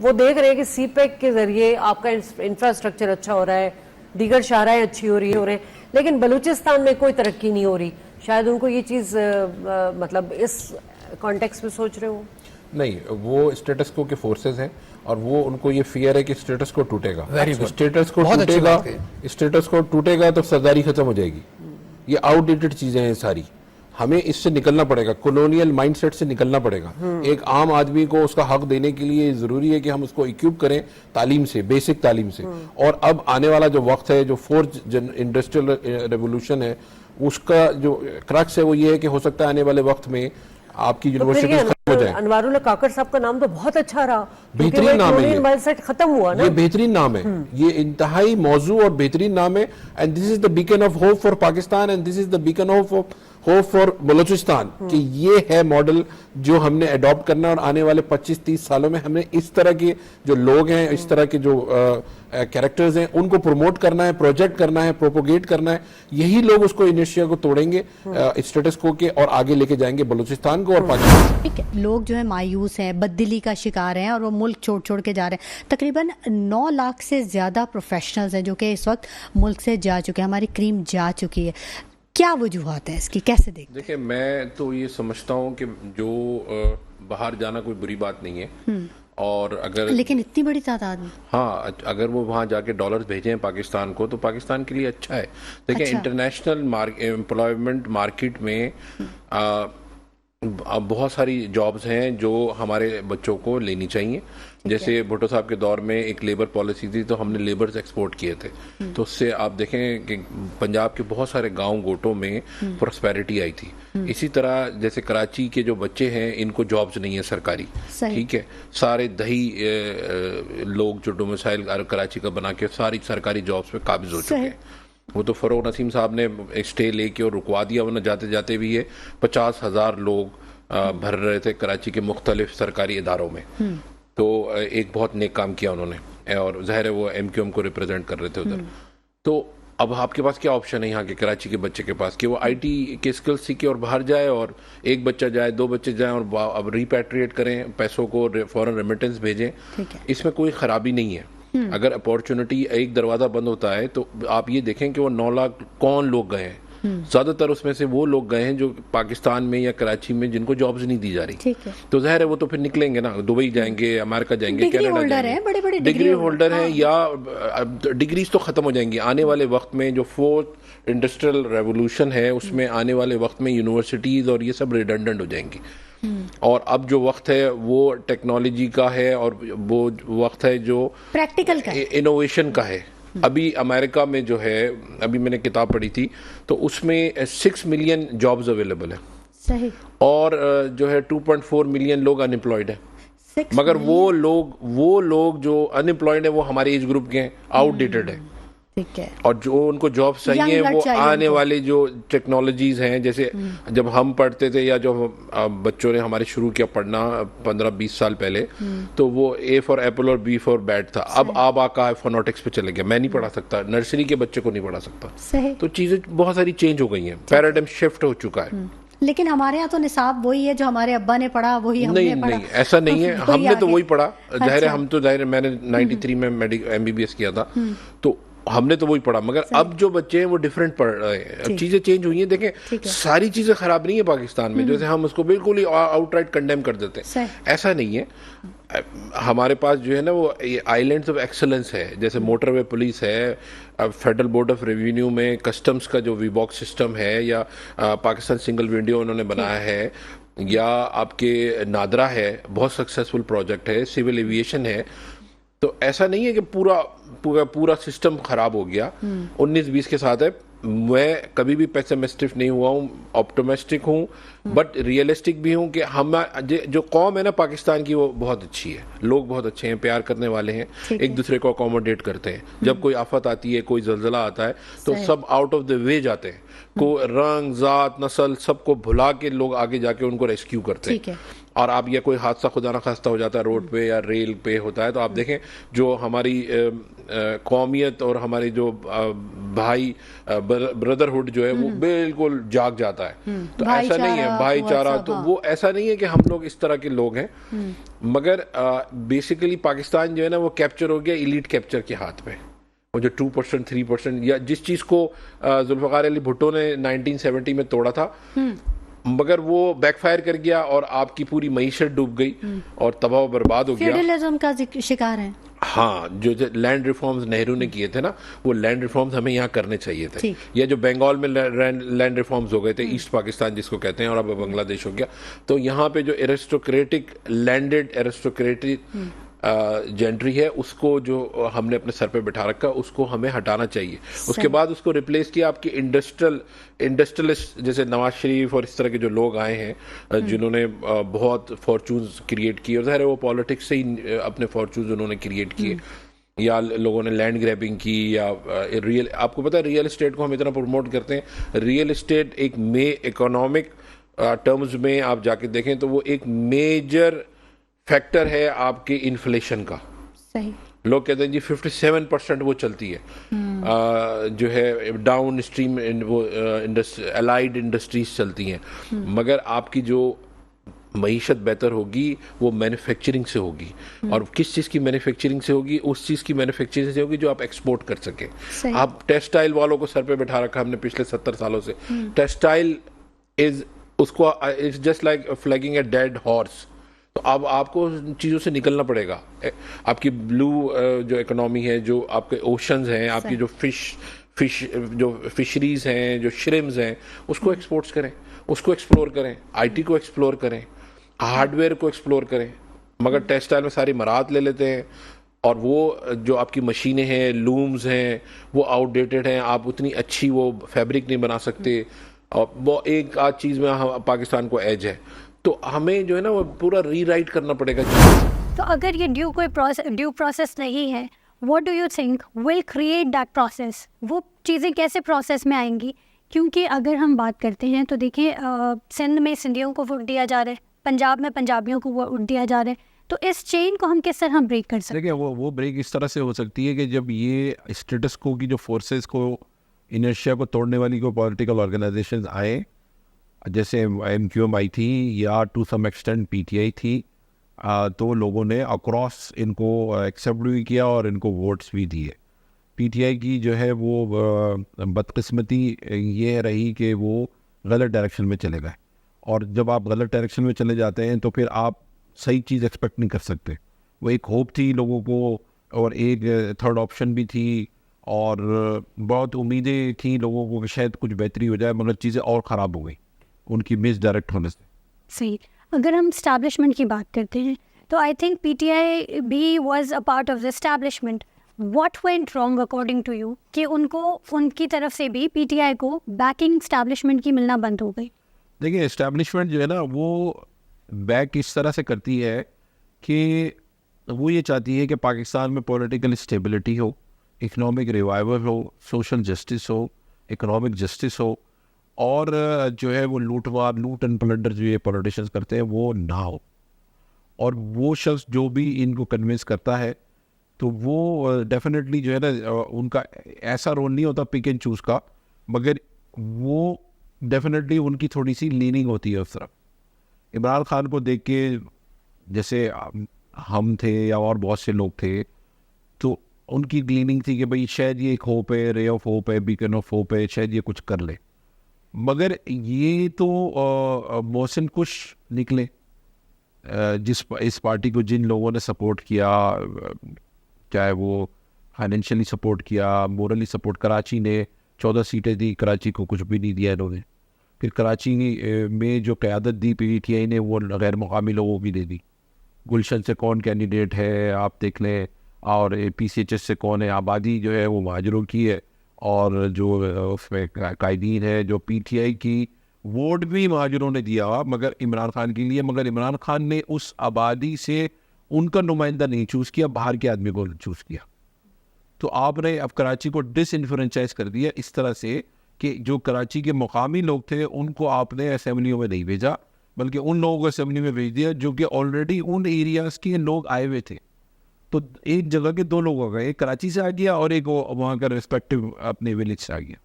वो देख रहे हैं कि सीपेक के जरिए आपका इंफ्रास्ट्रक्चर अच्छा हो रहा है, दीगर शाराएं अच्छी हो रही हैं, लेकिन बलूचिस्तान में कोई तरक्की नहीं हो रही। शायद उनको ये चीज़ मतलब इस कॉन्टेक्स्ट में सोच रहे हो? नहीं, वो स्टेटस को के फोर्सेस हैं और वो उनको ये फियर है कि स्टेटस को टूटेगा। स्टेटस को टूटेगा तो सरदारी खत्म हो जाएगी। ये आउटडेटेड चीजें हैं सारी, हमें इससे निकलना पड़ेगा, कॉलोनियल माइंडसेट से निकलना पड़ेगा। एक आम आदमी को उसका हक देने के लिए जरूरी है कि हम उसको इक्विप करें तालीम से, बेसिक तालीम से। और अब आने वाला जो वक्त है, जो फोर्थ इंडस्ट्रियल रेवोल्यूशन है, उसका जो क्रक्स है वो ये है कि हो सकता है आने वाले वक्त में आपकी यूनिवर्सिटी खत्म हो जाए। अनवारुल्लाह काकर साहब का नाम तो बहुत अच्छा रहा, बेहतरीन नाम है, माइंडसेट खत्म हुआ ना, ये बेहतरीन नाम है, ये इंतहाई मौजू और बेहतरीन नाम है। And this is the beacon of hope for Pakistan and this is the beacon of hope for Balochistan कि ये है मॉडल जो हमने अडॉप्ट करना है। और आने वाले 25-30 सालों में हमें इस तरह के जो लोग हैं, इस तरह के जो कैरेक्टर्स हैं, उनको प्रमोट करना है, प्रोजेक्ट करना है, प्रोपोगेट करना है। यही लोग उसको इनिशिया को तोड़ेंगे स्टेटस को के और आगे लेके जाएंगे बलूचिस्तान को और पाकिस्तान। ठीक है, लोग जो है मायूस हैं, बददिली का शिकार हैं और वो मुल्क छोड़ छोड़ के जा रहे हैं। तकरीबन 9 लाख से ज्यादा प्रोफेशनल्स हैं जो कि इस वक्त मुल्क से जा चुके हैं, हमारी क्रीम जा चुकी है। क्या वजूहत है इसकी, कैसे देखते? देखिए, मैं तो ये समझता हूँ कि जो बाहर जाना कोई बुरी बात नहीं है, और अगर लेकिन इतनी बड़ी तादाद में, हाँ, अगर वो वहाँ जाके डॉलर्स भेजें पाकिस्तान को तो पाकिस्तान के लिए अच्छा है। देखिए, इंटरनेशनल एम्प्लॉयमेंट मार्केट में अब बहुत सारी जॉब्स हैं जो हमारे बच्चों को लेनी चाहिए। जैसे भुट्टो साहब के दौर में एक लेबर पॉलिसी थी, तो हमने लेबर्स एक्सपोर्ट किए थे, तो उससे आप देखें कि पंजाब के बहुत सारे गांव गोटों में प्रॉस्पेरिटी आई थी। इसी तरह जैसे कराची के जो बच्चे हैं, इनको जॉब्स नहीं है सरकारी, ठीक है, सारे दही लोग जो डोमिसाइल कराची का बना के सारी सरकारी जॉब्स पे काबिज हो चुके हैं। वो तो फरोग नसीम साहब ने स्टे लेके और रुकवा दिया, वरना जाते जाते भी ये 50,000 लोग भर रहे थे कराची के मुख्तलिफ सरकारी इदारों में। तो एक बहुत नेक काम किया उन्होंने, और ज़ाहिर है वो MQM को रिप्रेजेंट कर रहे थे उधर। तो अब आपके पास क्या ऑप्शन है यहाँ के कराची के बच्चे के पास कि वो IT के स्किल्स सीखे और बाहर जाए, और एक बच्चा जाए, 2 बच्चे जाएं और अब रिपैट्रिएट करें, पैसों को फॉरेन रेमिटेंस भेजें। इसमें कोई खराबी नहीं है। अगर अपॉर्चुनिटी, एक दरवाजा बंद होता है, तो आप ये देखें कि वो 9 लाख कौन लोग गए हैं। ज्यादातर उसमें से वो लोग गए हैं जो पाकिस्तान में या कराची में जिनको जॉब्स नहीं दी जा रही। तो जाहिर है वो तो फिर निकलेंगे ना, दुबई जाएंगे, अमेरिका जाएंगे, कनाडा जाएंगे, बड़े डिग्री होल्डर हैं, या डिग्रीज तो खत्म हो जाएंगी। आने वाले वक्त में जो फोर्थ इंडस्ट्रियल रेवोल्यूशन है, उसमें आने वाले वक्त में यूनिवर्सिटीज और ये सब रिडंडेंट हो जाएंगी। और अब जो वक्त है वो टेक्नोलॉजी का है, और वो वक्त है जो प्रैक्टिकल का, इनोवेशन का है। अभी अमेरिका में जो है, अभी मैंने किताब पढ़ी थी, तो उसमें 6 मिलियन जॉब्स अवेलेबल है, सही, और जो है 2.4 मिलियन लोग अनएम्प्लॉयड है। मगर वो लोग जो अनएम्प्लॉयड है वो हमारे एज ग्रुप के हैं, आउटडेटेड है, ठीक है, और जो उनको जॉब चाहिए वो आने वाले जो टेक्नोलॉजीज हैं, जैसे जब हम पढ़ते थे या जो बच्चों ने हमारे शुरू किया पढ़ना 15-20 साल पहले, तो वो A फॉर एप्पल और B फॉर बैट था। अब आका फोनोटिक्स पे चले गया, मैं नहीं पढ़ा सकता, नर्सरी के बच्चे को नहीं पढ़ा सकता। तो चीजें बहुत सारी चेंज हो गई हैं, पैराडाइम शिफ्ट हो चुका है। लेकिन हमारे यहाँ तो निसाब वही है जो हमारे अब्बा ने पढ़ा, वही हमने पढ़ा। नहीं, ऐसा नहीं है, हमने तो वही पढ़ा। जाहिर है, हम तो जाहिर है, मैंने 93 में MBBS किया था, तो हमने तो वही पढ़ा। मगर अब जो बच्चे हैं वो डिफरेंट पढ़ रहे हैं, अब चीजें चेंज हुई हैं। देखें, सारी चीजें खराब नहीं है पाकिस्तान में, जैसे हम उसको बिल्कुल ही आउटराइट कंडेम कर देते हैं, ऐसा नहीं है। हमारे पास जो है ना वो आइलैंड्स ऑफ एक्सेलेंस है, जैसे मोटरवे पुलिस है, फेडरल बोर्ड ऑफ रेवेन्यू में कस्टम्स का जो वीबॉक्स सिस्टम है, या पाकिस्तान सिंगल विंडो उन्होंने बनाया है, या आपके नादरा है, बहुत सक्सेसफुल प्रोजेक्ट है, सिविल एविएशन है। तो ऐसा नहीं है कि पूरा सिस्टम खराब हो गया। 19-20 के साथ है। मैं कभी भी पेसिमिस्टिक नहीं हुआ हूँ, ऑप्टिमिस्टिक हूँ, बट रियलिस्टिक भी हूँ कि हम जो कौम है ना पाकिस्तान की, वो बहुत अच्छी है, लोग बहुत अच्छे हैं, प्यार करने वाले हैं, एक दूसरे को अकोमोडेट करते हैं। जब कोई आफत आती है, कोई जल्जला आता है, तो सब आउट ऑफ द वे जाते हैं, को रंग, जात, नस्ल सबको भुला के लोग आगे जाके उनको रेस्क्यू करते हैं। और आप ये कोई हादसा खुदा ना खास्ता हो जाता है रोड पे या रेल पे होता है, तो आप देखें जो हमारी कौमियत और हमारी जो भाई ब्रदरहुड जो है वो बिल्कुल जाग जाता है। तो ऐसा नहीं है भाईचारा, तो वो ऐसा नहीं है कि हम लोग इस तरह के लोग हैं, मगर बेसिकली पाकिस्तान जो है ना वो कैप्चर हो गया इलीट कैप्चर के हाथ में। वो जो 2% 3% या जिस चीज को जुल्फकार अली भुट्टो ने 1970 में तोड़ा था, मगर वो बैकफायर कर गया और आपकी पूरी मईशत डूब गई और तबाह बर्बाद हो गया। फ्यूडलिज्म का शिकार है। हाँ, जो लैंड रिफॉर्म्स नेहरू ने किए थे ना, वो लैंड रिफॉर्म्स हमें यहाँ करने चाहिए थे। या जो बंगाल में लैंड रिफॉर्म्स हो गए थे, ईस्ट पाकिस्तान जिसको कहते हैं, और अब बांग्लादेश हो गया, तो यहाँ पे जो एरिस्टोक्रेटिक लैंडेड एरिस्टोक्रेटिक जेंट्री है, उसको जो हमने अपने सर पे बिठा रखा, उसको हमें हटाना चाहिए। उसके बाद उसको रिप्लेस किया आपकी इंडस्ट्रियलिस्ट जैसे नवाज शरीफ और इस तरह के जो लोग आए हैं जिन्होंने बहुत फॉर्चून्स क्रिएट किए, और ज़ाहिर है वो पॉलिटिक्स से ही अपने फॉर्चून्स उन्होंने क्रिएट किए, या लोगों ने लैंड ग्रैबिंग की, या रियल, आपको पता है रियल इस्टेट को हम इतना प्रमोट करते हैं। रियल इस्टेट एक इकोनॉमिक टर्म्स में आप जाके देखें तो वो एक मेजर फैक्टर है आपके इन्फ्लेशन का। सही। लोग कहते हैं जी 57% वो चलती है, जो है डाउन स्ट्रीम वो अलाइड इंडस्ट्रीज चलती हैं, मगर आपकी जो मईशत बेहतर होगी वो मैन्युफैक्चरिंग से होगी। और किस चीज़ की मैन्युफैक्चरिंग से होगी? उस चीज़ की मैन्युफैक्चरिंग से होगी जो आप एक्सपोर्ट कर सकें। आप टेक्सटाइल वालों को सर पे बैठा रखा हमने पिछले 70 सालों से। टेक्सटाइल इज उसको it's just like flagging a dead horse. तो अब आपको चीज़ों से निकलना पड़ेगा। आपकी ब्लू जो इकोनॉमी है, जो आपके ओशंस हैं, आपकी जो फिशरीज हैं, जो श्रिम्स हैं, उसको एक्सपोर्ट्स करें, उसको एक्सप्लोर करें, आईटी को एक्सप्लोर करें, हार्डवेयर को एक्सप्लोर करें। मगर टेक्सटाइल में सारी मराहत ले लेते हैं, और वो जो आपकी मशीनें हैं, लूम्स हैं, वो आउटडेटेड हैं, आप उतनी अच्छी वो फैब्रिक नहीं बना सकते। और वो एक आध चीज़ में पाकिस्तान को एज है, तो हमें जो है ना वो पूरा रीराइट करना पड़ेगा। तो अगर ये ड्यू प्रोसेस नहीं है, what do you think will create that process? वो चीज़ें कैसे प्रोसेस में आएंगी? क्योंकि अगर हम बात करते हैं तो देखिए, सिंध में सिंधियों को वोट दिया जा रहा है, पंजाब में पंजाबियों को वोट दिया जा रहा है, तो इस चेन को हम किस तरह ब्रेक कर सकते हैं? देखिए, वो ब्रेक इस तरह से हो सकती है कि जब ये स्टेटस को की जो फोर्सेस को, इनर्शिया को तोड़ने वाली कोई पॉलिटिकल ऑर्गेनाइजेशंस आए, जैसे MQM आई थी या टू सम एक्सटेंट PTI थी, तो लोगों ने अक्रॉस इनको एक्सेप्ट भी किया और इनको वोट्स भी दिए। PTI की जो है वो बदकिस्मती ये रही कि वो गलत डायरेक्शन में चले गए, और जब आप गलत डायरेक्शन में चले जाते हैं तो फिर आप सही चीज़ एक्सपेक्ट नहीं कर सकते। वो एक होप थी लोगों को, और एक थर्ड ऑप्शन भी थी, और बहुत उम्मीदें थी लोगों को कि शायद कुछ बेहतरी हो जाए, मगर चीज़ें और ख़राब हो गई उनकी मिस डायरेक्ट होने से। सही। अगर हम स्टैब्लिशमेंट की बात करते हैं तो आई थिंक PTI भी was a part of the establishment. What went wrong according to you कि उनको, उनकी तरफ से भी PTI को बैकिंग स्टैब्लिशमेंट की मिलना बंद हो गई? देखिए, एस्टैब्लिशमेंट जो है ना वो बैक इस तरह से करती है कि वो ये चाहती है कि पाकिस्तान में पॉलिटिकल स्टेबिलिटी हो, इकोनॉमिक रिवाइवल हो, सोशल जस्टिस हो, इकोनॉमिक जस्टिस हो, और जो है वो लूट एंड प्लंडर जो ये पॉलिटिशियंस करते हैं वो ना हो। और वो शख्स जो भी इनको कन्विंस करता है, तो वो डेफिनेटली जो है ना उनका ऐसा रोल नहीं होता पिक एंड चूज़ का, मगर वो डेफिनेटली उनकी थोड़ी सी लीनिंग होती है उस तरफ। इमरान खान को देख के जैसे हम थे या और बहुत से लोग थे, तो उनकी लीनिंग थी कि भाई शायद ये एक होप है, रे ऑफ होप है, बीकन ऑफ होप है, शायद ये कुछ कर ले। मगर ये तो मोहसिन कुश निकले, इस पार्टी को जिन लोगों ने सपोर्ट किया, चाहे वो फाइनेंशियली सपोर्ट किया, मोरली सपोर्ट। कराची ने 14 सीटें दी, कराची को कुछ भी नहीं दिया इन्होंने। फिर कराची में जो क़यादत दी PTI ने, वो गैर मुकामी लोगों की दे दी। गुलशन से कौन कैंडिडेट है आप देख लें, और PCHS से कौन है। आबादी जो है वो महाजरों की है, और जो उसमें कायदीन है, जो PTI की वोट भी महाजरों ने दिया मगर इमरान खान के लिए, मगर इमरान खान ने उस आबादी से उनका नुमाइंदा नहीं चूज़ किया, बाहर के आदमी को चूज़ किया। तो आपने अब कराची को डिसइंफ्रेंचाइज कर दिया इस तरह से कि जो कराची के मुकामी लोग थे उनको आपने असेंबलियों में नहीं भेजा, बल्कि उन लोगों को असेंबली में भेज दिया जो कि ऑलरेडी उन एरियाज के लोग आए हुए थे। तो एक जगह के 2 लोग हो गए, एक कराची से आ गया और एक वहाँ का रिस्पेक्टिव अपने विलेज से आ गया।